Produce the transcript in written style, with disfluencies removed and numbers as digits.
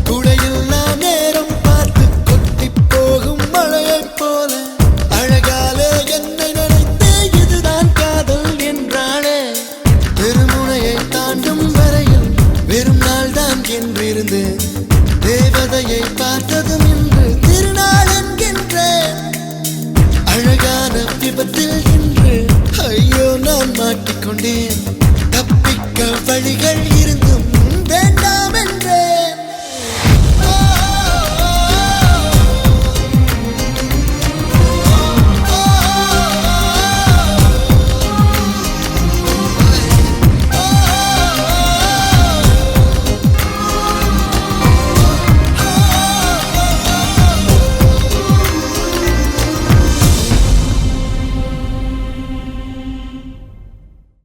குடையில்லா நேரம் பார்த்து கொட்டி போகும் மழையைப் போல அழகாலே என்னை நினைத்தே இதுதான் காதல் என்றாளே. பெருமுனையை தாண்டும் வரையில் வெறும் நாள் தான் என்றிருந்தேன். தேவதையை பார்த்ததும் இன்று திருநாள் என்கின்றேன். அழகான விபத்தில் இன்று ஐயோ நான் மாட்டிக்கொண்டேன்.